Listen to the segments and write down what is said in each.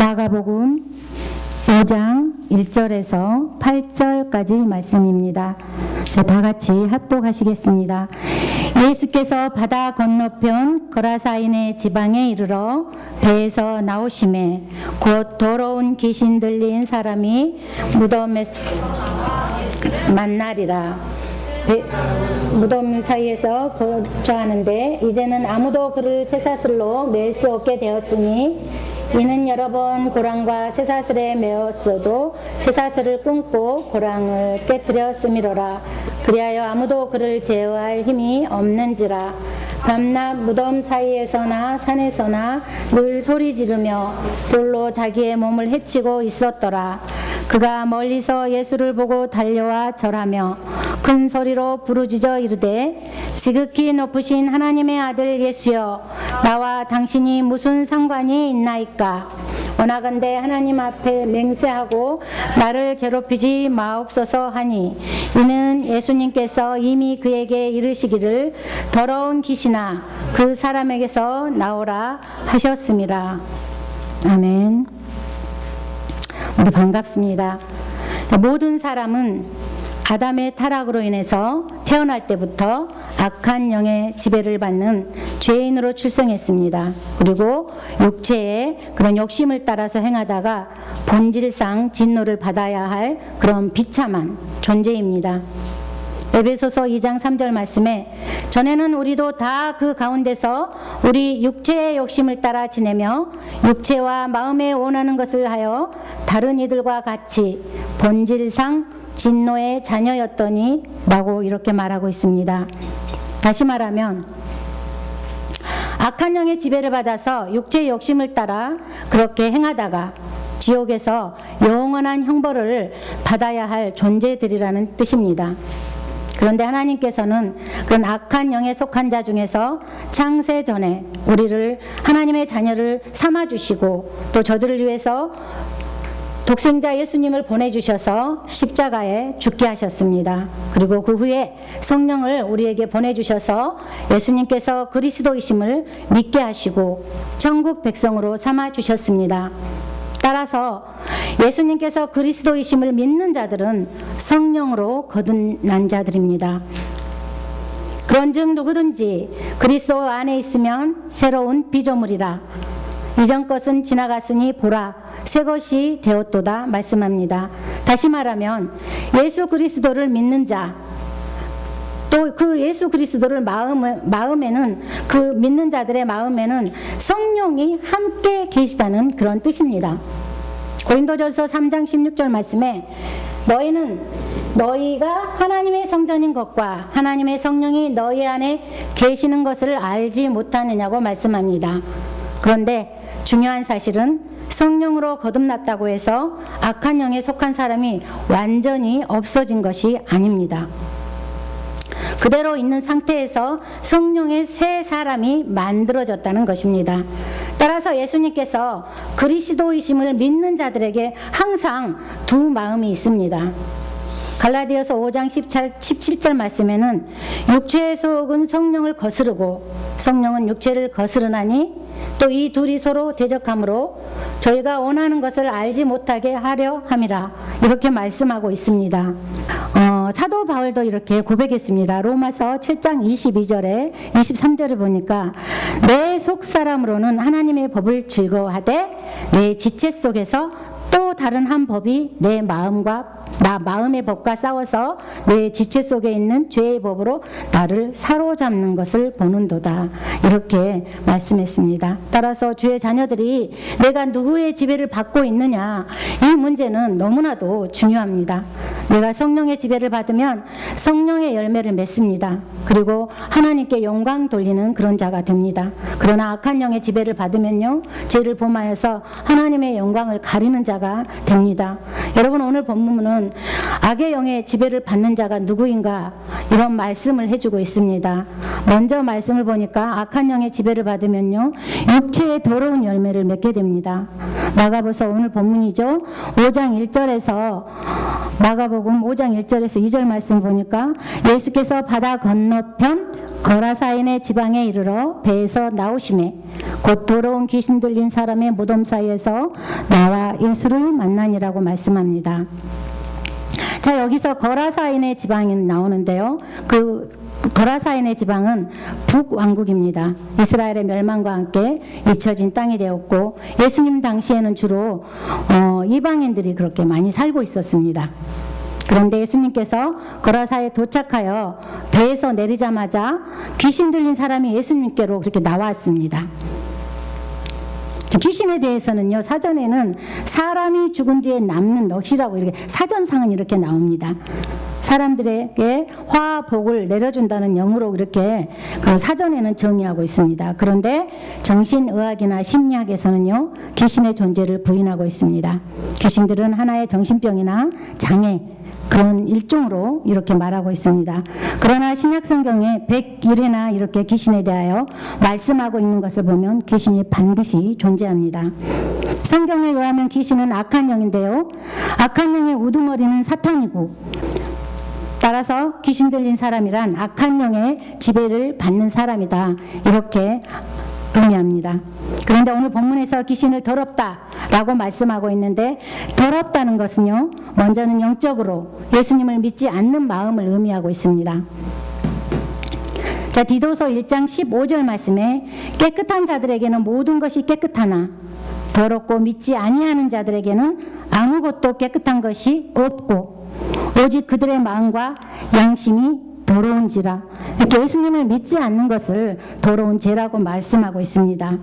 마가복음 5장 1절에서 8절까지 말씀입니다. 다 같이 합독하시겠습니다. 예수께서 바다 건너편 거라사인의 지방에 이르러 배에서 나오심에 곧 더러운 귀신 들린 사람이 무덤에 만나리라. 무덤 사이에서 거주하는데 이제는 아무도 그를 쇠사슬로 맬 수 없게 되었으니 이는 여러 번 고랑과 쇠사슬에 매었어도 쇠사슬을 끊고 고랑을 깨뜨렸음이로라. 그리하여 아무도 그를 제어할 힘이 없는지라. 밤낮 무덤 사이에서나 산에서나 늘 소리 지르며 돌로 자기의 몸을 해치고 있었더라. 그가 멀리서 예수를 보고 달려와 절하며 큰 소리로 부르짖어 이르되 지극히 높으신 하나님의 아들 예수여, 나와 당신이 무슨 상관이 있나이까? 원하건대 하나님 앞에 맹세하고 나를 괴롭히지 마옵소서 하니, 이는 예수님께서 이미 그에게 이르시기를 더러운 귀신아 그 사람에게서 나오라 하셨음이라. 아멘. 모두 반갑습니다. 모든 사람은 아담의 타락으로 인해서 태어날 때부터 악한 영의 지배를 받는 죄인으로 출생했습니다. 그리고 육체의 그런 욕심을 따라서 행하다가 본질상 진노를 받아야 할 그런 비참한 존재입니다. 에베소서 2장 3절 말씀에 전에는 우리도 다 그 가운데서 우리 육체의 욕심을 따라 지내며 육체와 마음에 원하는 것을 하여 다른 이들과 같이 본질상 진노의 자녀였더니 라고 이렇게 말하고 있습니다. 다시 말하면 악한 영의 지배를 받아서 육체의 욕심을 따라 그렇게 행하다가 지옥에서 영원한 형벌을 받아야 할 존재들이라는 뜻입니다. 그런데 하나님께서는 그런 악한 영에 속한 자 중에서 창세 전에 우리를 하나님의 자녀를 삼아주시고 또 저들을 위해서 독생자 예수님을 보내주셔서 십자가에 죽게 하셨습니다. 그리고 그 후에 성령을 우리에게 보내주셔서 예수님께서 그리스도이심을 믿게 하시고 천국 백성으로 삼아주셨습니다. 따라서 예수님께서 그리스도이심을 믿는 자들은 성령으로 거듭난 자들입니다. 그런즉 누구든지 그리스도 안에 있으면 새로운 피조물이라. 이전 것은 지나갔으니 보라 새 것이 되었도다 말씀합니다. 다시 말하면 예수 그리스도를 믿는 자, 또 그 예수 그리스도를 마음에는 그 믿는 자들의 마음에는 성령이 함께 계시다는 그런 뜻입니다. 고린도전서 3장 16절 말씀에 너희가 하나님의 성전인 것과 하나님의 성령이 너희 안에 계시는 것을 알지 못하느냐고 말씀합니다. 그런데 중요한 사실은 성령으로 거듭났다고 해서 악한 영에 속한 사람이 완전히 없어진 것이 아닙니다. 그대로 있는 상태에서 성령의 새 사람이 만들어졌다는 것입니다. 따라서 예수님께서 그리스도이심을 믿는 자들에게 항상 두 마음이 있습니다. 갈라디아서 5장 17절 말씀에는 육체의 소욕은 성령을 거스르고 성령은 육체를 거스르나니 또 이 둘이 서로 대적하므로 저희가 원하는 것을 알지 못하게 하려 함이라, 이렇게 말씀하고 있습니다. 사도 바울도 이렇게 고백했습니다. 로마서 7장 22절에 23절을 보니까 내 속사람으로는 하나님의 법을 즐거워하되 내 지체 속에서 또 다른 한 법이 내 마음의 법과 싸워서 내 지체 속에 있는 죄의 법으로 나를 사로잡는 것을 보는도다, 이렇게 말씀했습니다. 따라서 주의 자녀들이 내가 누구의 지배를 받고 있느냐, 이 문제는 너무나도 중요합니다. 내가 성령의 지배를 받으면 성령의 열매를 맺습니다. 그리고 하나님께 영광 돌리는 그런 자가 됩니다. 그러나 악한 영의 지배를 받으면요, 죄를 범하여서 하나님의 영광을 가리는 자가 됩니다. 여러분, 오늘 본문은 악의 영의 지배를 받는 자가 누구인가, 이런 말씀을 해주고 있습니다. 먼저 말씀을 보니까 악한 영의 지배를 받으면요, 육체의 더러운 열매를 맺게 됩니다. 마가복음 오늘 본문이죠. 5장 1절에서 마가복음 5장 1절에서 2절 말씀 보니까 예수께서 바다 건너편 거라사인의 지방에 이르러 배에서 나오심에 곧 더러운 귀신 들린 사람의 무덤 사이에서 나와 예수를 만나니라고 말씀합니다. 자, 여기서 거라사인의 지방이 나오는데요. 그 거라사인의 지방은 북왕국입니다. 이스라엘의 멸망과 함께 잊혀진 땅이 되었고, 예수님 당시에는 주로 이방인들이 그렇게 많이 살고 있었습니다. 그런데 예수님께서 거라사에 도착하여 배에서 내리자마자 귀신 들린 사람이 예수님께로 그렇게 나왔습니다. 귀신에 대해서는요, 사전에는 사람이 죽은 뒤에 남는 넋이라고 이렇게 사전상은 이렇게 나옵니다. 사람들에게 화와 복을 내려준다는 영으로 이렇게 그 사전에는 정의하고 있습니다. 그런데 정신의학이나 심리학에서는요, 귀신의 존재를 부인하고 있습니다. 귀신들은 하나의 정신병이나 장애, 그런 일종으로 이렇게 말하고 있습니다. 그러나 신약성경에 101회나 이렇게 귀신에 대하여 말씀하고 있는 것을 보면 귀신이 반드시 존재합니다. 성경에 의하면 귀신은 악한 영인데요, 악한 영의 우두머리는 사탄이고, 따라서 귀신 들린 사람이란 악한 영의 지배를 받는 사람이다, 이렇게 의미합니다. 그런데 오늘 본문에서 귀신을 더럽다라고 말씀하고 있는데, 더럽다는 것은요, 먼저는 영적으로 예수님을 믿지 않는 마음을 의미하고 있습니다. 자, 디도서 1장 15절 말씀에 깨끗한 자들에게는 모든 것이 깨끗하나 더럽고 믿지 아니하는 자들에게는 아무것도 깨끗한 것이 없고 오직 그들의 마음과 양심이 더러운지라, 이렇게 예수님을 믿지 않는 것을 더러운 죄라고 말씀하고 있습니다.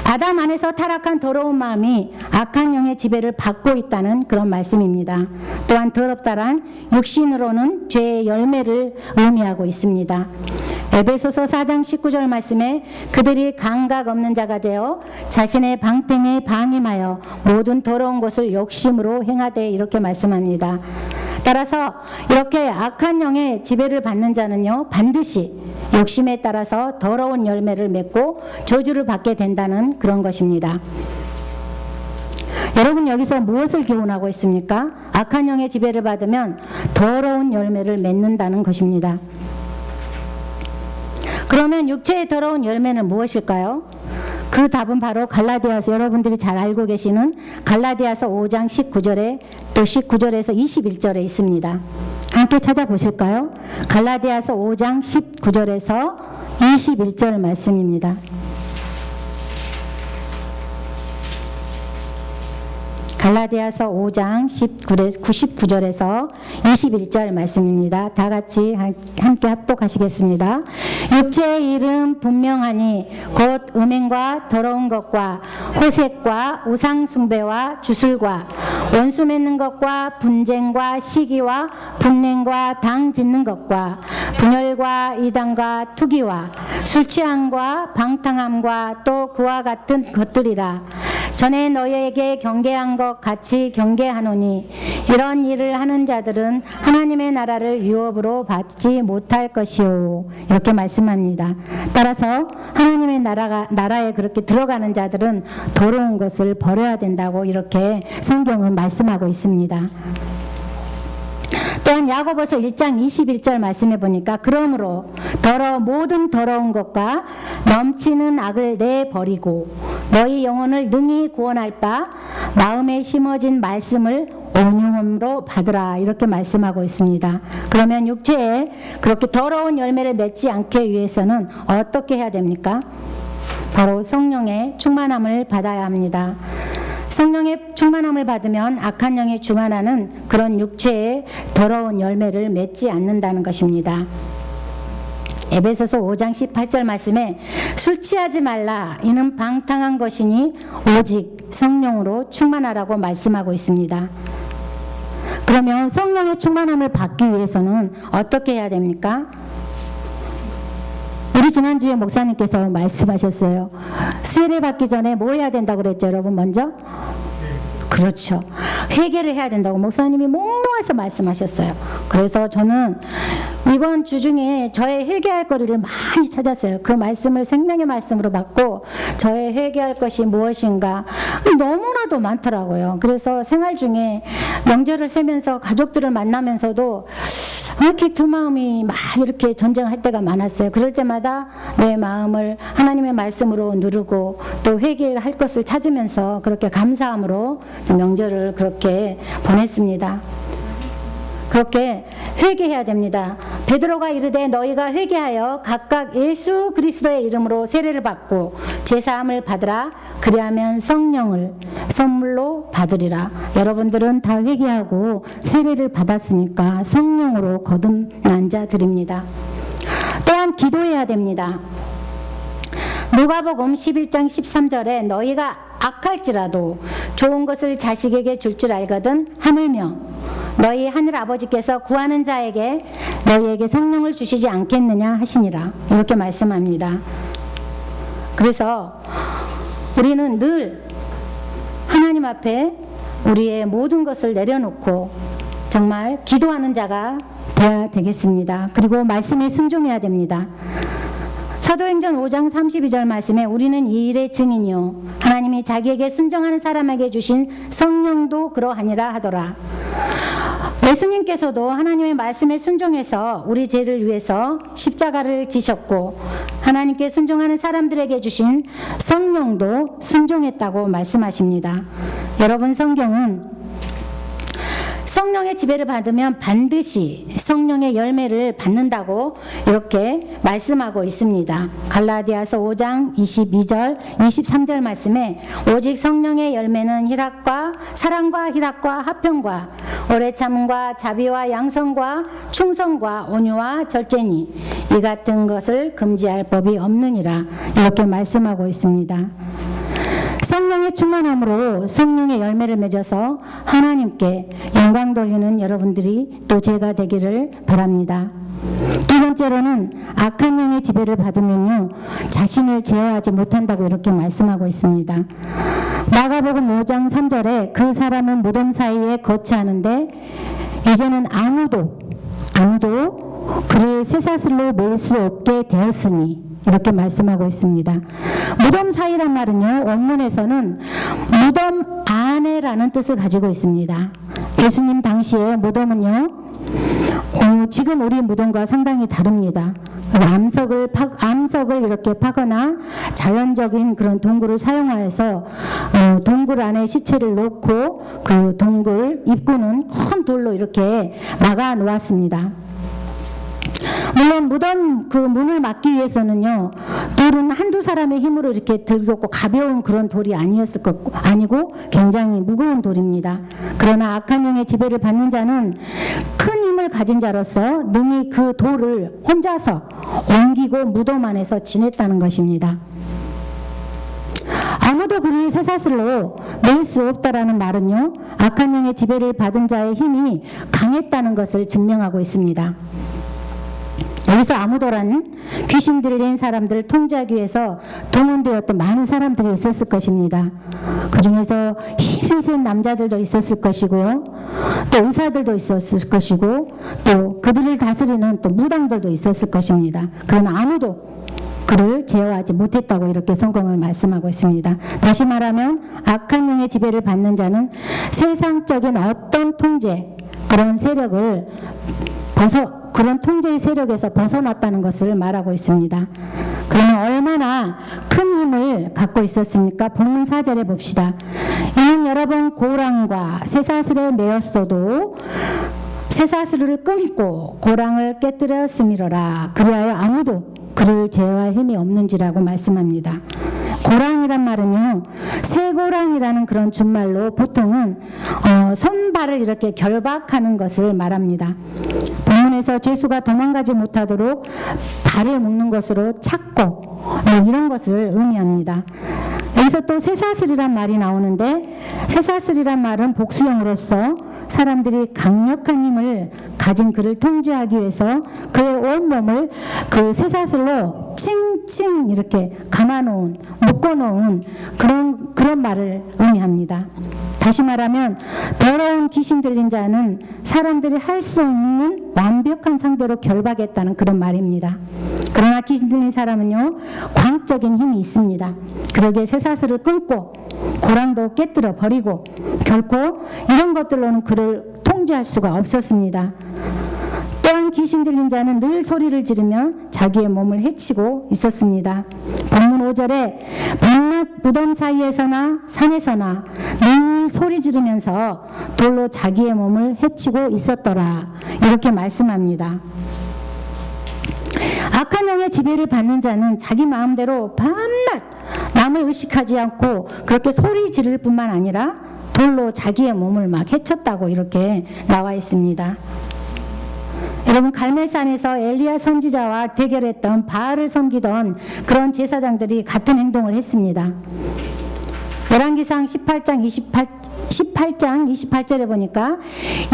아담 안에서 타락한 더러운 마음이 악한 영의 지배를 받고 있다는 그런 말씀입니다. 또한 더럽다란 육신으로는 죄의 열매를 의미하고 있습니다. 에베소서 4장 19절 말씀에 그들이 감각 없는 자가 되어 자신의 방탕에 방임하여 모든 더러운 것을 욕심으로 행하되, 이렇게 말씀합니다. 따라서 이렇게 악한 영의 지배를 받는 자는요, 반드시 욕심에 따라서 더러운 열매를 맺고 저주를 받게 된다는 그런 것입니다. 여러분, 여기서 무엇을 교훈하고 있습니까? 악한 영의 지배를 받으면 더러운 열매를 맺는다는 것입니다. 그러면 육체의 더러운 열매는 무엇일까요? 그 답은 바로 갈라디아서, 여러분들이 잘 알고 계시는 갈라디아서 5장 19절에 또 19절에서 21절에 있습니다. 함께 찾아보실까요? 갈라디아서 5장 19절에서 21절 말씀입니다. 갈라디아서 5장 99절에서 21절 말씀입니다. 다 같이 함께 합독하시겠습니다. 육체의 일은 분명하니 곧 음행과 더러운 것과 호색과 우상 숭배와 주술과 원수 맺는 것과 분쟁과 시기와 분냉과 당 짓는 것과 분열과 이단과 투기와 술 취함과 방탕함과 또 그와 같은 것들이라. 전에 너희에게 경계한 것 같이 경계하노니 이런 일을 하는 자들은 하나님의 나라를 유업으로 받지 못할 것이요, 이렇게 말씀합니다. 따라서 하나님의 나라에 그렇게 들어가는 자들은 더러운 것을 버려야 된다고 이렇게 성경은 말씀하고 있습니다. 또한 야고보서 1장 21절 말씀해 보니까 그러므로 모든 더러운 것과 넘치는 악을 내버리고 너희 영혼을 능히 구원할 바 마음에 심어진 말씀을 온유함으로 받으라, 이렇게 말씀하고 있습니다. 그러면 육체에 그렇게 더러운 열매를 맺지 않게 위해서는 어떻게 해야 됩니까? 바로 성령의 충만함을 받아야 합니다. 성령의 충만함을 받으면 악한 영이 중환하는 그런 육체의 더러운 열매를 맺지 않는다는 것입니다. 에베소서 5장 18절 말씀에 술 취하지 말라, 이는 방탕한 것이니 오직 성령으로 충만하라고 말씀하고 있습니다. 그러면 성령의 충만함을 받기 위해서는 어떻게 해야 됩니까? 우리 지난주에 목사님께서 말씀하셨어요. 세례 받기 전에 뭐 해야 된다고 그랬죠, 여러분? 먼저? 그렇죠. 회개를 해야 된다고 목사님이 몽롱해서 말씀하셨어요. 그래서 저는 이번 주 중에 저의 회개할 거리를 많이 찾았어요. 그 말씀을 생명의 말씀으로 받고 저의 회개할 것이 무엇인가 너무나도 많더라고요. 그래서 생활 중에 명절을 세면서 가족들을 만나면서도 이렇게 두 마음이 막 이렇게 전쟁할 때가 많았어요. 그럴 때마다 내 마음을 하나님의 말씀으로 누르고 또 회개할 것을 찾으면서 그렇게 감사함으로 명절을 그렇게 보냈습니다. 그렇게 회개해야 됩니다. 베드로가 이르되 너희가 회개하여 각각 예수 그리스도의 이름으로 세례를 받고 제사함을 받으라. 그리하면 성령을 선물로 받으리라. 여러분들은 다 회개하고 세례를 받았으니까 성령으로 거듭난 자들입니다. 또한 기도해야 됩니다. 누가복음 11장 13절에 너희가 악할지라도 좋은 것을 자식에게 줄 줄 알거든 하물며 너희 하늘 아버지께서 구하는 자에게 너희에게 성령을 주시지 않겠느냐 하시니라. 이렇게 말씀합니다. 그래서 우리는 늘 하나님 앞에 우리의 모든 것을 내려놓고 정말 기도하는 자가 되어야 되겠습니다. 그리고 말씀에 순종해야 됩니다. 사도행전 5장 32절 말씀에 우리는 이 일의 증인이요 하나님이 자기에게 순종하는 사람에게 주신 성령도 그러하니라 하더라. 예수님께서도 하나님의 말씀에 순종해서 우리 죄를 위해서 십자가를 지셨고 하나님께 순종하는 사람들에게 주신 성령도 순종했다고 말씀하십니다. 여러분, 성경은 성령의 지배를 받으면 반드시 성령의 열매를 받는다고 이렇게 말씀하고 있습니다. 갈라디아서 5장 22절 23절 말씀에 오직 성령의 열매는 희락과 사랑과 희락과 화평과 오래 참음과 자비와 양성과 충성과 온유와 절제니 이 같은 것을 금지할 법이 없느니라. 이렇게 말씀하고 있습니다. 성령의 충만함으로 성령의 열매를 맺어서 하나님께 영광 돌리는 여러분들이 또 제가 되기를 바랍니다. 두 번째로는 악한 영의 지배를 받으면요 자신을 제어하지 못한다고 이렇게 말씀하고 있습니다. 마가복음 5장 3절에 그 사람은 무덤 사이에 거처하는데 이제는 아무도 그를 쇠사슬로 맬 수 없게 되었으니 이렇게 말씀하고 있습니다. 무덤 사이란 말은요 원문에서는 무덤 안에라는 뜻을 가지고 있습니다. 예수님 당시에 무덤은요 지금 우리 무덤과 상당히 다릅니다. 암석을 이렇게 파거나 자연적인 그런 동굴을 사용하여서 동굴 안에 시체를 놓고 그 동굴 입구는 큰 돌로 이렇게 막아 놓았습니다. 물론 무덤 그 문을 막기 위해서는요 돌은 한두 사람의 힘으로 이렇게 들고 가벼운 그런 돌이 아니고 굉장히 무거운 돌입니다. 그러나 악한 영의 지배를 받는 자는 큰 힘을 가진 자로서 능히 그 돌을 혼자서 옮기고 무덤 안에서 지냈다는 것입니다. 아무도 그를 쇠사슬로 맬 수 없다라는 말은요 악한 영의 지배를 받은 자의 힘이 강했다는 것을 증명하고 있습니다. 여기서 아무도란 귀신 들린 사람들을 통제하기 위해서 동원되었던 많은 사람들이 있었을 것입니다. 그 중에서 힘이 센 남자들도 있었을 것이고요. 또 의사들도 있었을 것이고 또 그들을 다스리는 또 무당들도 있었을 것입니다. 그러나 아무도 그를 제어하지 못했다고 이렇게 성경을 말씀하고 있습니다. 다시 말하면 악한 영의 지배를 받는 자는 세상적인 어떤 통제, 그런 세력을 그런 통제의 세력에서 벗어났다는 것을 말하고 있습니다. 그러면 얼마나 큰 힘을 갖고 있었습니까? 본문 4절에 봅시다. 이는 여러 번 고랑과 쇠사슬에 매었어도 쇠사슬을 끊고 고랑을 깨뜨렸음이로라. 그리하여 아무도 그를 제어할 힘이 없는지라고 말씀합니다. 고랑이란 말은요 쇠고랑이라는 그런 준말로 보통은 손발을 이렇게 결박하는 것을 말합니다. 본문에서 죄수가 도망가지 못하도록 발을 묶는 것으로 찾고 이런 것을 의미합니다. 여기서 또 쇠사슬이란 말이 나오는데 쇠사슬이란 말은 복수형으로서 사람들이 강력한 힘을 가진 그를 통제하기 위해서 그의 온몸을 그 쇠사슬로 칭칭 이렇게 감아놓은 묶어놓은 그런 말을 의미합니다. 다시 말하면 더러운 귀신 들린 자는 사람들이 할 수 없는 완벽한 상대로 결박했다는 그런 말입니다. 그러나 귀신 들린 사람은요 광적인 힘이 있습니다. 그러기에 쇠사슬을 끊고 고랑도 깨뜨려 버리고 결코 이런 것들로는 그를 통제할 수가 없었습니다. 또한 귀신 들린 자는 늘 소리를 지르며 자기의 몸을 해치고 있었습니다. 본문 5절에 밤낮 무덤 사이에서나 산에서나 늘 소리 지르면서 돌로 자기의 몸을 해치고 있었더라. 이렇게 말씀합니다. 악한 영의 지배를 받는 자는 자기 마음대로 밤낮 남을 의식하지 않고 그렇게 소리 지를 뿐만 아니라 돌로 자기의 몸을 막 해쳤다고 이렇게 나와 있습니다. 여러분, 갈멜산에서 엘리야 선지자와 대결했던 바알을 섬기던 그런 제사장들이 같은 행동을 했습니다. 열왕기상 18장 28절에 보니까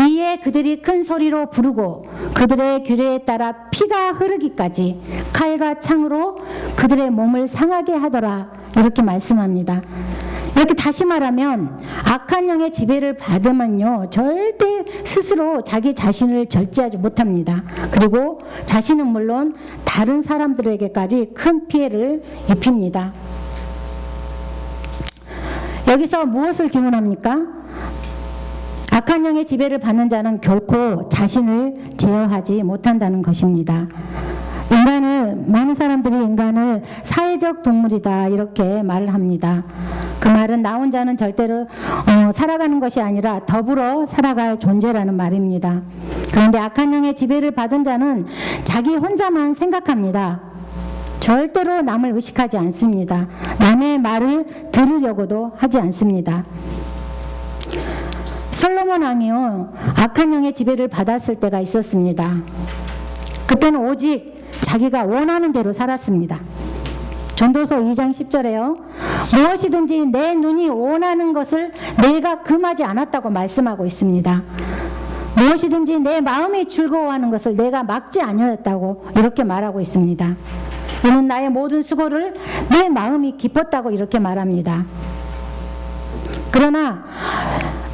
이에 그들이 큰 소리로 부르고 그들의 규례에 따라 피가 흐르기까지 칼과 창으로 그들의 몸을 상하게 하더라. 이렇게 말씀합니다. 이렇게 다시 말하면 악한 영의 지배를 받으면요 절대 스스로 자기 자신을 절제하지 못합니다. 그리고 자신은 물론 다른 사람들에게까지 큰 피해를 입힙니다. 여기서 무엇을 기원합니까? 악한 영의 지배를 받는 자는 결코 자신을 제어하지 못한다는 것입니다. 많은 사람들이 인간을 사회적 동물이다 이렇게 말을 합니다. 그 말은 나 혼자는 절대로 살아가는 것이 아니라 더불어 살아갈 존재라는 말입니다. 그런데 악한 영의 지배를 받은 자는 자기 혼자만 생각합니다. 절대로 남을 의식하지 않습니다. 남의 말을 들으려고도 하지 않습니다. 솔로몬 왕이요 악한 영의 지배를 받았을 때가 있었습니다. 그때는 오직 자기가 원하는 대로 살았습니다. 전도서 2장 10절에요. 무엇이든지 내 눈이 원하는 것을 내가 금하지 않았다고 말씀하고 있습니다. 무엇이든지 내 마음이 즐거워하는 것을 내가 막지 아니었다고 이렇게 말하고 있습니다. 이는 나의 모든 수고를 내 마음이 기뻤다고 이렇게 말합니다. 그러나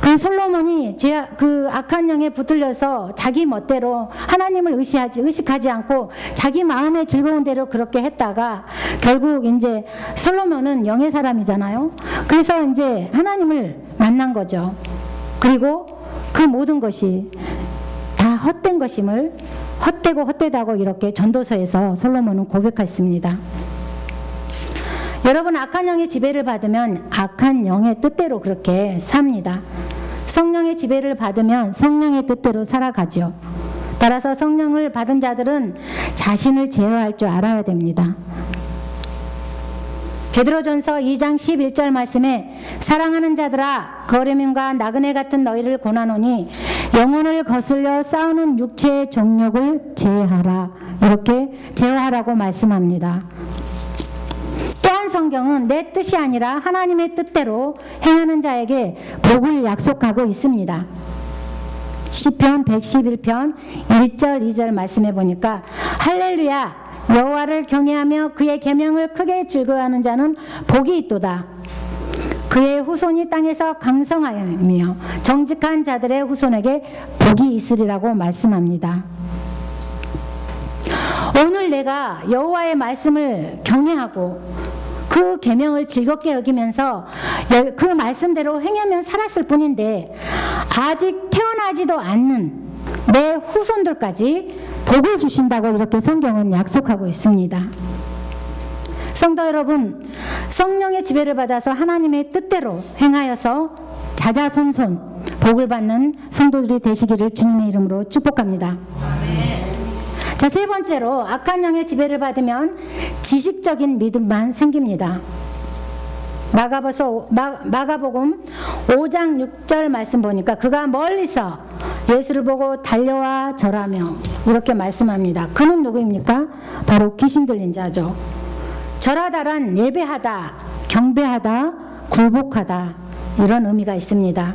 그 솔로몬이 그 악한 영에 붙들려서 자기 멋대로 하나님을 의식하지 않고 자기 마음의 즐거운 대로 그렇게 했다가 결국 이제 솔로몬은 영의 사람이잖아요. 그래서 이제 하나님을 만난 거죠. 그리고 그 모든 것이 다 헛된 것임을 헛되고 헛되다고 이렇게 전도서에서 솔로몬은 고백했습니다. 여러분, 악한 영의 지배를 받으면 악한 영의 뜻대로 그렇게 삽니다. 성령의 지배를 받으면 성령의 뜻대로 살아가죠. 따라서 성령을 받은 자들은 자신을 제어할 줄 알아야 됩니다. 베드로전서 2장 11절 말씀에 사랑하는 자들아 거르림과 나그네 같은 너희를 권하노니 영혼을 거슬려 싸우는 육체의 정욕을 제어하라. 이렇게 제어하라고 말씀합니다. 또한 성경은 내 뜻이 아니라 하나님의 뜻대로 행하는 자에게 복을 약속하고 있습니다. 시편 111편 1절 2절 말씀해 보니까 할렐루야 여호와를 경외하며 그의 계명을 크게 즐거워하는 자는 복이 있도다. 그의 후손이 땅에서 강성하며 정직한 자들의 후손에게 복이 있으리라고 말씀합니다. 오늘 내가 여호와의 말씀을 경외하고 그 계명을 즐겁게 여기면서 그 말씀대로 행하면 살았을 뿐인데 아직 태어나지도 않는 내 후손들까지 복을 주신다고 이렇게 성경은 약속하고 있습니다. 성도 여러분, 성령의 지배를 받아서 하나님의 뜻대로 행하여서 자자손손 복을 받는 성도들이 되시기를 주님의 이름으로 축복합니다. 자, 세 번째로 악한 영의 지배를 받으면 지식적인 믿음만 생깁니다. 마가복음 5장 6절 말씀 보니까 그가 멀리서 예수를 보고 달려와 절하며 이렇게 말씀합니다. 그는 누구입니까? 바로 귀신 들린 자죠. 절하다란 예배하다, 경배하다, 굴복하다 이런 의미가 있습니다.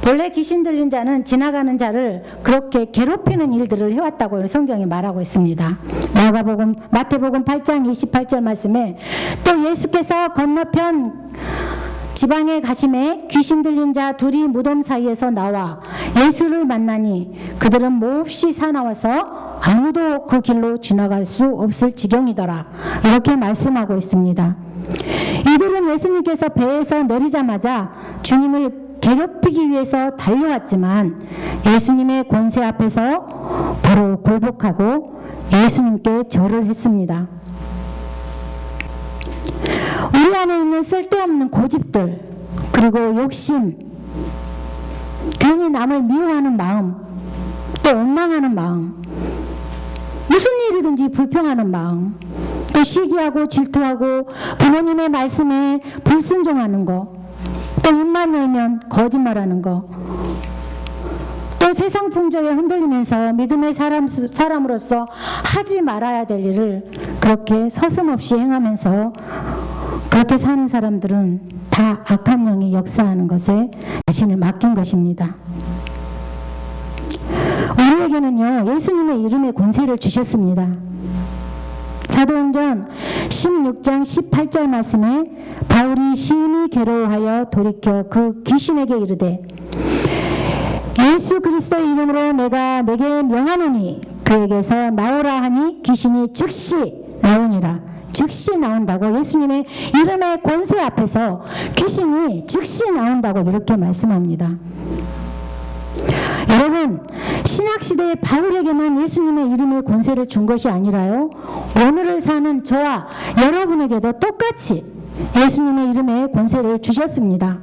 본래 귀신 들린 자는 지나가는 자를 그렇게 괴롭히는 일들을 해왔다고 성경이 말하고 있습니다. 마태복음 8장 28절 말씀에 또 예수께서 건너편 지방에 가심에 귀신 들린 자 둘이 무덤 사이에서 나와 예수를 만나니 그들은 몹시 사나워서 아무도 그 길로 지나갈 수 없을 지경이더라. 이렇게 말씀하고 있습니다. 이들은 예수님께서 배에서 내리자마자 주님을 괴롭히기 위해서 달려왔지만 예수님의 권세 앞에서 바로 굴복하고 예수님께 절을 했습니다. 우리 안에 있는 쓸데없는 고집들, 그리고 욕심, 괜히 남을 미워하는 마음, 또 원망하는 마음, 무슨 일이든지 불평하는 마음, 또 시기하고 질투하고 부모님의 말씀에 불순종하는 거, 또 입만 열면 거짓말하는 거, 또 세상 풍조에 흔들리면서 믿음의 사람으로서 하지 말아야 될 일을 그렇게 서슴없이 행하면서 그렇게 사는 사람들은 다 악한 영이 역사하는 것에 자신을 맡긴 것입니다. 우리에게는요, 예수님의 이름의 권세를 주셨습니다. 사도행전 16장 18절 말씀에 바울이 심히 괴로워하여 돌이켜 그 귀신에게 이르되 예수 그리스도의 이름으로 내가 내게 명하노니 그에게서 나오라 하니 귀신이 즉시 나오니라. 즉시 나온다고, 예수님의 이름의 권세 앞에서 귀신이 즉시 나온다고 이렇게 말씀합니다. 여러분, 신학시대의 바울에게만 예수님의 이름의 권세를 준 것이 아니라요, 오늘을 사는 저와 여러분에게도 똑같이 예수님의 이름의 권세를 주셨습니다.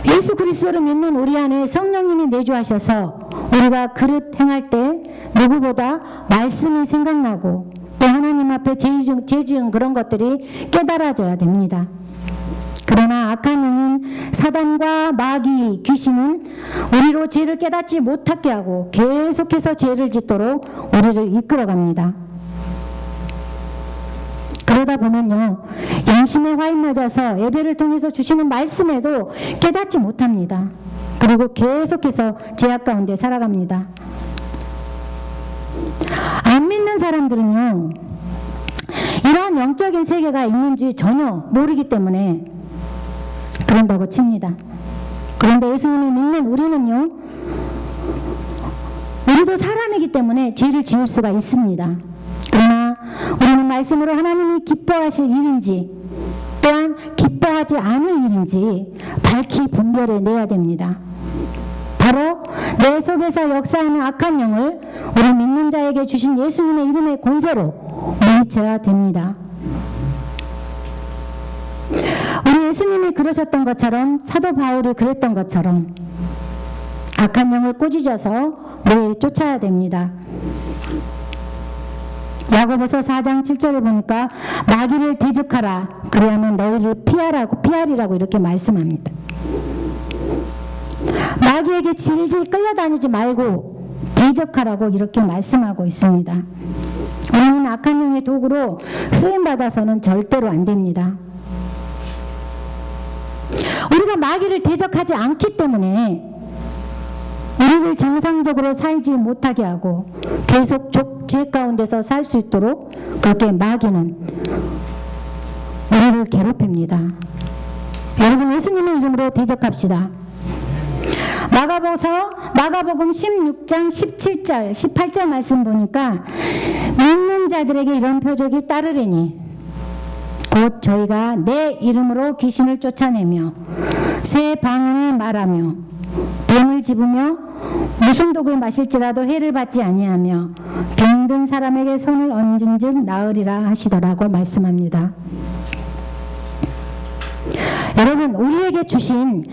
예수 그리스도를 믿는 우리 안에 성령님이 내주하셔서 우리가 그릇 행할 때 누구보다 말씀이 생각나고 또 하나님 앞에 죄 지은 그런 것들이 깨달아져야 됩니다. 그러나 악한 영인 사단과 마귀, 귀신은 우리로 죄를 깨닫지 못하게 하고 계속해서 죄를 짓도록 우리를 이끌어갑니다. 그러다 보면요, 양심에 화인 맞아서 예배를 통해서 주시는 말씀에도 깨닫지 못합니다. 그리고 계속해서 죄악 가운데 살아갑니다. 안 믿는 사람들은요, 이러한 영적인 세계가 있는지 전혀 모르기 때문에 그런다고 칩니다. 그런데 예수님을 믿는 우리는요, 우리도 사람이기 때문에 죄를 지을 수가 있습니다. 그러나 우리는 말씀으로 하나님이 기뻐하실 일인지 또한 기뻐하지 않을 일인지 밝히 분별해 내야 됩니다. 바로 내 속에서 역사하는 악한 영을 우리 믿는 자에게 주신 예수님의 이름의 권세로 물리쳐야 됩니다. 우리 예수님이 그러셨던 것처럼, 사도 바울이 그랬던 것처럼 악한 영을 꾸짖어서 내쫓아야 됩니다. 야고보서 4장 7절에 보니까 마귀를 대적하라, 그리하면 너희를 피하리라고 이렇게 말씀합니다. 마귀에게 질질 끌려다니지 말고 대적하라고 이렇게 말씀하고 있습니다. 우리는 악한 영의 도구로 쓰임받아서는 절대로 안 됩니다. 우리가 마귀를 대적하지 않기 때문에 우리를 정상적으로 살지 못하게 하고 계속 죄 가운데서 살 수 있도록 그렇게 마귀는 우리를 괴롭힙니다. 여러분, 예수님의 이름으로 대적합시다. 마가복음 16장 17절 18절 말씀 보니까 믿는 자들에게 이런 표적이 따르리니 곧 저희가 내 이름으로 귀신을 쫓아내며 새 방언을 말하며 뱀을 집으며 무슨 독을 마실지라도 해를 받지 아니하며 병든 사람에게 손을 얹은즉 나으리라 하시더라고 말씀합니다. 여러분, 우리에게 주신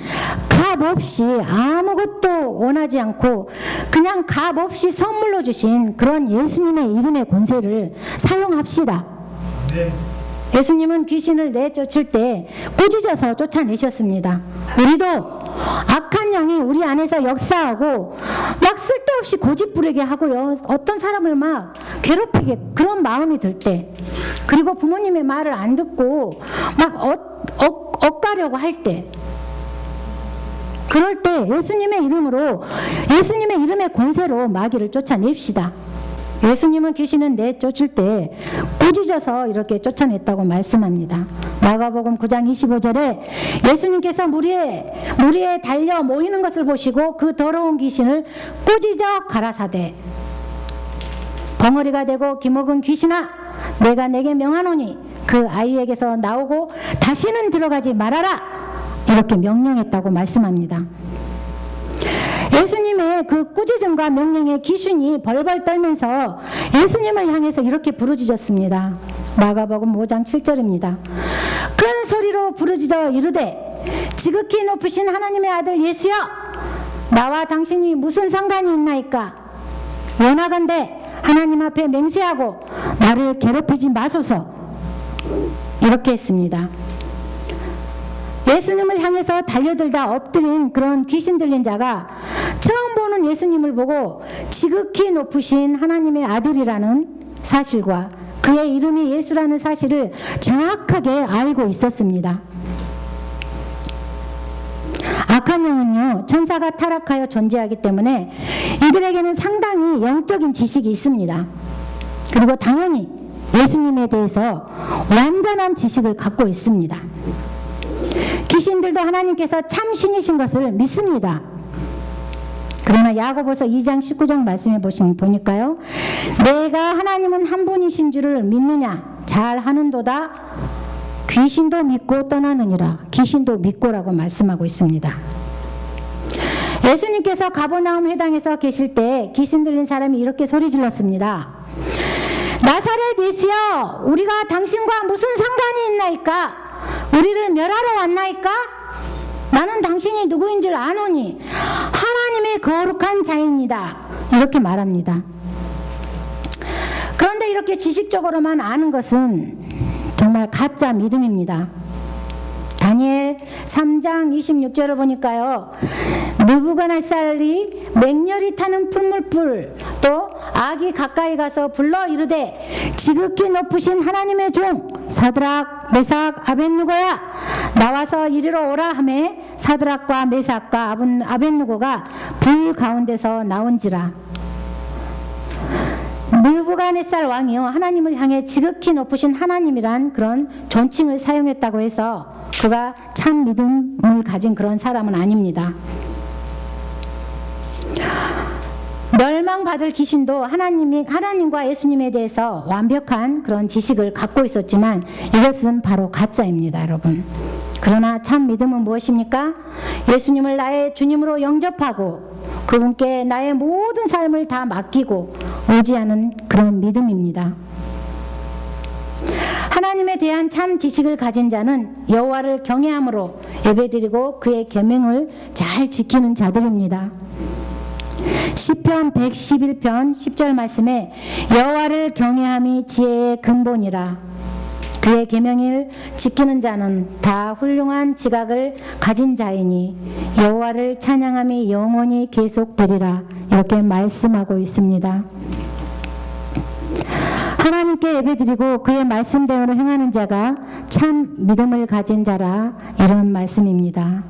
값없이 아무것도 원하지 않고 그냥 값없이 선물로 주신 그런 예수님의 이름의 권세를 사용합시다. 네. 예수님은 귀신을 내쫓을 때 꾸짖어서 쫓아내셨습니다. 우리도 악한 영이 우리 안에서 역사하고 막 쓸데없이 고집부리게 하고요, 어떤 사람을 막 괴롭히게 그런 마음이 들 때, 그리고 부모님의 말을 안 듣고 막 엇가려고 할 때, 그럴 때 예수님의 이름으로, 예수님의 이름의 권세로 마귀를 쫓아냅시다. 예수님은 귀신은 내쫓을 때 꾸짖어서 이렇게 쫓아냈다고 말씀합니다. 마가복음 9장 25절에 예수님께서 무리에 달려 모이는 것을 보시고 그 더러운 귀신을 꾸짖어 가라사대 벙어리가 되고 기먹은 귀신아, 내가 내게 명하노니 그 아이에게서 나오고 다시는 들어가지 말아라, 이렇게 명령했다고 말씀합니다. 예수님의 그 꾸짖음과 명령에 귀신이 벌벌 떨면서 예수님을 향해서 이렇게 부르짖었습니다. 마가복음 5장 7절입니다. 큰 소리로 부르짖어 이르되 지극히 높으신 하나님의 아들 예수여, 나와 당신이 무슨 상관이 있나이까? 원하건대 하나님 앞에 맹세하고 나를 괴롭히지 마소서. 이렇게 했습니다. 예수님을 향해서 달려들다 엎드린 그런 귀신 들린 자가 처음 보는 예수님을 보고 지극히 높으신 하나님의 아들이라는 사실과 그의 이름이 예수라는 사실을 정확하게 알고 있었습니다. 악한 영은요, 천사가 타락하여 존재하기 때문에 이들에게는 상당히 영적인 지식이 있습니다. 그리고 당연히 예수님에 대해서 완전한 지식을 갖고 있습니다. 귀신들도 하나님께서 참 신이신 것을 믿습니다. 그러나 야고보서 2장 19절 말씀해 보니까요, 내가 하나님은 한 분이신 줄을 믿느냐, 잘 하는도다. 귀신도 믿고 떠나느니라. 귀신도 믿고라고 말씀하고 있습니다. 예수님께서 가버나움 회당에서 계실 때 귀신 들린 사람이 이렇게 소리 질렀습니다. 나사렛 예수여, 우리가 당신과 무슨 상관이 있나이까? 우리를 멸하러 왔나이까? 나는 당신이 누구인 줄 아노니 하나님의 거룩한 자입니다. 이렇게 말합니다. 그런데 이렇게 지식적으로만 아는 것은 정말 가짜 믿음입니다. 다니엘 3장 26절을 보니까요, 느부갓네살이 맹렬히 타는 풀물불, 또 악이 가까이 가서 불러 이르되 지극히 높으신 하나님의 종 사드락 메삭 아벳느고야, 나와서 이리로 오라 하매 사드락과 메삭과 아벳느고가 불 가운데서 나온지라. 느부갓네살 왕이요, 하나님을 향해 지극히 높으신 하나님이란 그런 존칭을 사용했다고 해서 그가 참 믿음을 가진 그런 사람은 아닙니다. 멸망받을 귀신도 하나님과 예수님에 대해서 완벽한 그런 지식을 갖고 있었지만 이것은 바로 가짜입니다, 여러분. 그러나 참 믿음은 무엇입니까? 예수님을 나의 주님으로 영접하고 그분께 나의 모든 삶을 다 맡기고 의지하는 그런 믿음입니다. 하나님에 대한 참 지식을 가진 자는 여호와를 경외함으로 예배드리고 그의 계명을 잘 지키는 자들입니다. 시편 111편 10절 말씀에 여호와를 경외함이 지혜의 근본이라. 그의 계명을 지키는 자는 다 훌륭한 지각을 가진 자이니 여호와를 찬양함이 영원히 계속되리라. 이렇게 말씀하고 있습니다. 하나님께 예배드리고 그의 말씀대로 행하는 자가 참 믿음을 가진 자라, 이런 말씀입니다.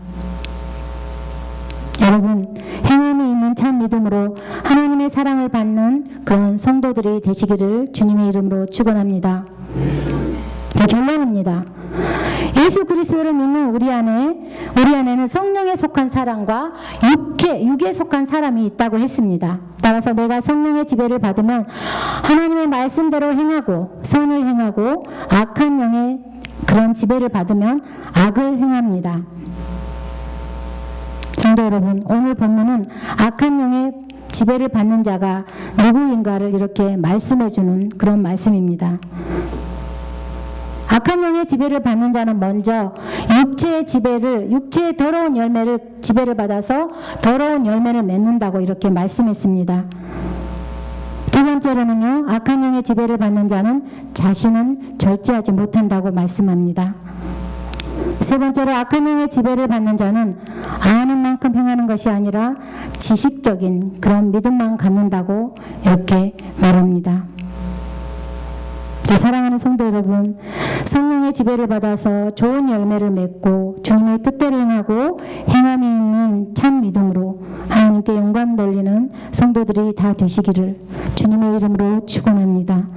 여러분, 행함이 있는 참 믿음으로 하나님의 사랑을 받는 그런 성도들이 되시기를 주님의 이름으로 축원합니다. 결론입니다. 예수 그리스도를 믿는 우리 안에는 성령에 속한 사람과 육에 속한 사람이 있다고 했습니다. 따라서 내가 성령의 지배를 받으면 하나님의 말씀대로 행하고 선을 행하고, 악한 영의 그런 지배를 받으면 악을 행합니다. 성도 여러분, 오늘 본문은 악한 영의 지배를 받는 자가 누구인가를 이렇게 말씀해 주는 그런 말씀입니다. 악한 영의 지배를 받는 자는 먼저 육체의 더러운 열매를 지배를 받아서 더러운 열매를 맺는다고 이렇게 말씀했습니다. 두 번째로는요, 악한 영의 지배를 받는 자는 자신은 절제하지 못한다고 말씀합니다. 세 번째로 악한 영의 지배를 받는 자는 아는 만큼 행하는 것이 아니라 지식적인 그런 믿음만 갖는다고 이렇게 말합니다. 사랑하는 성도 여러분, 성령의 지배를 받아서 좋은 열매를 맺고 주님의 뜻대로 행하고 행함이 있는 참 믿음으로 하나님께 영광 돌리는 성도들이 다 되시기를 주님의 이름으로 축원합니다.